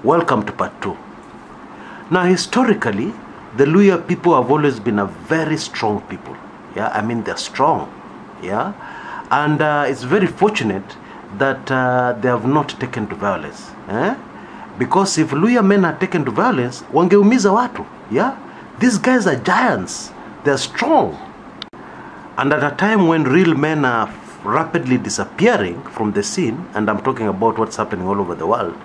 Welcome to part 2. Now, historically, the Luhya people have always been a very strong people. Yeah, I mean, they're strong. Yeah, and it's very fortunate that they have not taken to violence. Because if Luhya men had taken to violence, wangeumiza watu. Yeah, these guys are giants. They're strong. And at a time when real men are rapidly disappearing from the scene, and I'm talking about what's happening all over the world,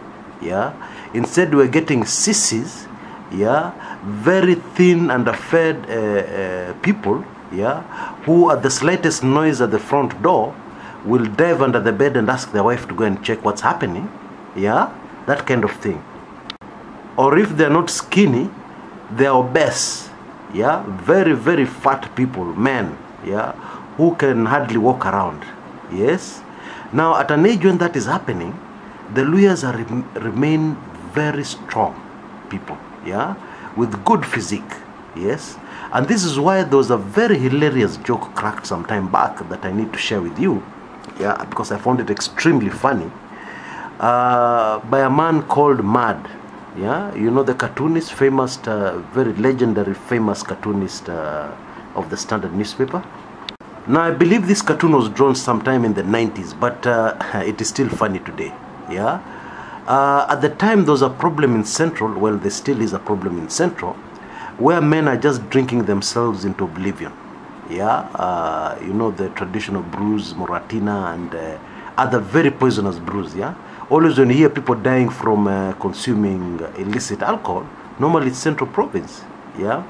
yeah, instead we're getting sissies, yeah, very thin underfed people, yeah, who at the slightest noise at the front door will dive under the bed and ask their wife to go and check what's happening, yeah, that kind of thing. Or if they're not skinny, they're obese, yeah, very, very fat people, men, yeah, who can hardly walk around. Yes. Now, at an age when that is happening, the Luhyas remain very strong people, yeah, with good physique. Yes. And this is why there was a very hilarious joke cracked some time back that I need to share with you, yeah, because I found it extremely funny, by a man called Mad. Yeah, you know, the cartoonist, famous, very legendary, famous cartoonist of the Standard newspaper. Now, I believe this cartoon was drawn sometime in the 90s, but it is still funny today. Yeah. At the time, there was a problem in Central. Well, there still is a problem in Central, where men are just drinking themselves into oblivion. Yeah. You know, the traditional brews, Moratina, and other very poisonous brews. Yeah. Always when you hear people dying from consuming illicit alcohol, normally it's Central Province. Yeah.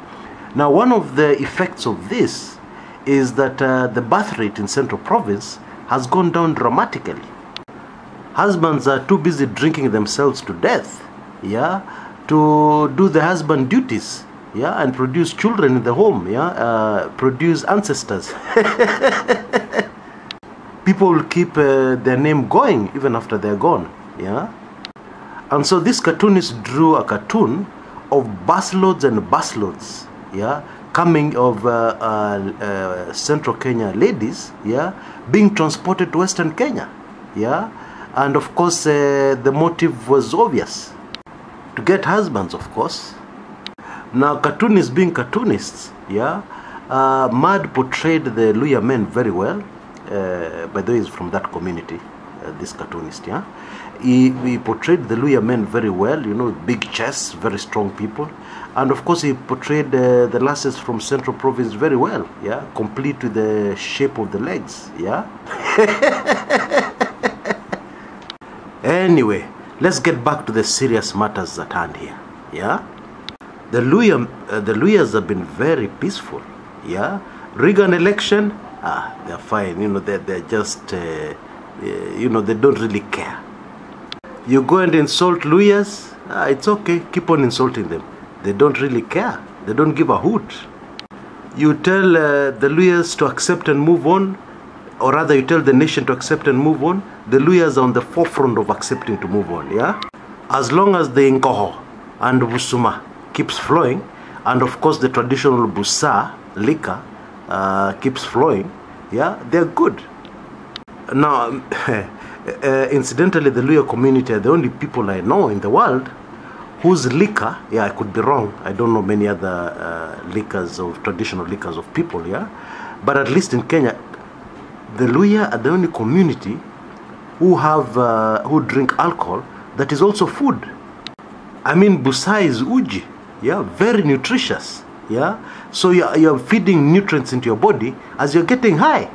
Now, one of the effects of this is that the birth rate in Central Province has gone down dramatically. Husbands are too busy drinking themselves to death, yeah, to do the husband duties, yeah, and produce children in the home, yeah, produce ancestors. People will keep their name going even after they're gone, yeah. And so this cartoonist drew a cartoon of busloads and busloads, yeah, coming of Central Kenya ladies, yeah, being transported to Western Kenya, yeah, and of course the motive was obvious, to get husbands, of course. Now, cartoonists being cartoonists, yeah, Mad portrayed the Luhya men very well. By the way, he's from that community, this cartoonist, yeah. He portrayed the Luhya men very well, you know, big chests, very strong people. And of course, he portrayed the lasses from Central Province very well, yeah, complete with the shape of the legs, yeah. Anyway, let's get back to the serious matters at hand here, yeah. The Luhyas have been very peaceful, yeah. Reagan election, they're fine, you know, they're just, you know, they don't really care. You go and insult Luhyas, it's okay, keep on insulting them. They don't really care. They don't give a hoot. You tell the Luhyas to accept and move on, or rather you tell the nation to accept and move on. The Luhyas are on the forefront of accepting to move on, yeah? As long as the Inkoho and Busuma keeps flowing, and of course the traditional Busa, liquor, keeps flowing, yeah, they're good. Now, incidentally, the Luhya community are the only people I know in the world whose liquor, yeah, I could be wrong, I don't know many other liquors of traditional liquors of people, yeah, but at least in Kenya, the Luhya are the only community who have who drink alcohol that is also food. I mean, Busa is uji, yeah, very nutritious, yeah, so you're feeding nutrients into your body as you're getting high.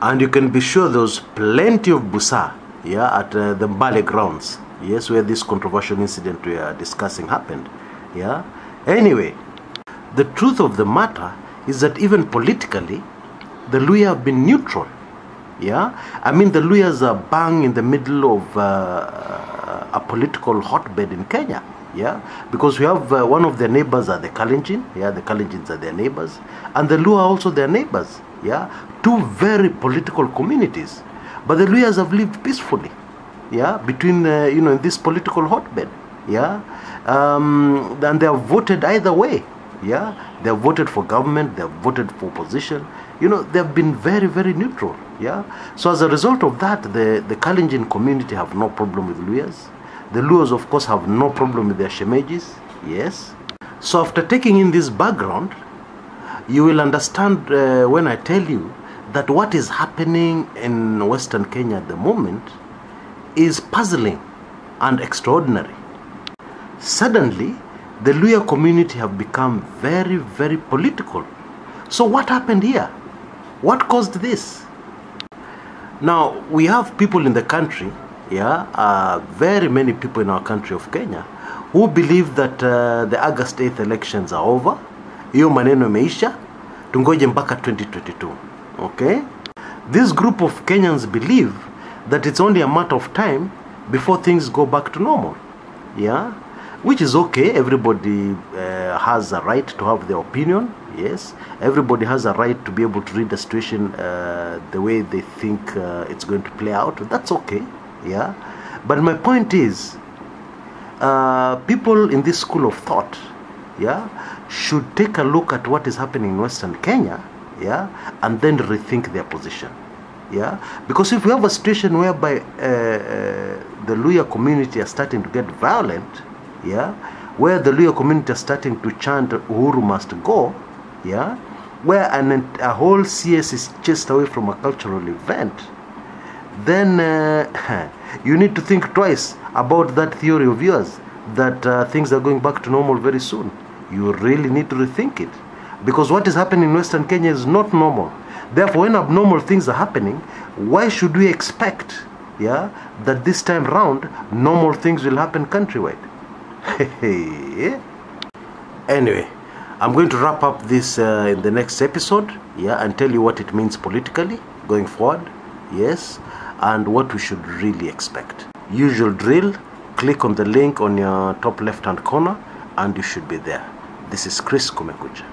And you can be sure there's plenty of Busa, yeah, at the Mbale grounds, yes, where this controversial incident we are discussing happened, yeah. Anyway, the truth of the matter is that even politically, the Luhya have been neutral, yeah. I mean, the Luhyas are bang in the middle of a political hotbed in Kenya, yeah, because we have one of their neighbors are the Kalenjin, yeah, the Kalenjins are their neighbors, and the Luhya are also their neighbors, yeah, two very political communities. But the Luhyas have lived peacefully, yeah, between, you know, in this political hotbed, yeah, and they have voted either way, Yeah, they have voted for government, they have voted for opposition. You know, they have been very, very neutral. Yeah. So as a result of that, the Kalenjin community have no problem with Luyas. The Luyas, of course, have no problem with their Shemejis. Yes. So after taking in this background, you will understand when I tell you that what is happening in Western Kenya at the moment is puzzling and extraordinary. Suddenly, the Luhya community have become very, very political. So what happened here? What caused this? Now, we have people in the country, very many people in our country of Kenya, who believe that the August 8th elections are over. Hiyo maneno imeisha, tungoje mpaka 2022. Okay? This group of Kenyans believe that it's only a matter of time before things go back to normal. Yeah? Which is okay. Everybody has a right to have their opinion. Yes. Everybody has a right to be able to read the situation the way they think it's going to play out. That's okay. Yeah. But my point is, people in this school of thought, should take a look at what is happening in Western Kenya, and then rethink their position. Yeah. Because if we have a situation whereby the Luhya community are starting to get violent, where the Luhya community are starting to chant Uhuru must go, where a whole CS is chased away from a cultural event, then you need to think twice about that theory of yours that things are going back to normal very soon. You really need to rethink it, because what is happening in Western Kenya is not normal. Therefore, when abnormal things are happening, why should we expect that this time round normal things will happen countrywide? Anyway, I'm going to wrap up this in the next episode, and tell you what it means politically going forward, and what we should really expect. Usual drill, click on the link on your top left hand corner and you should be there. This is Kshs Kumekucha.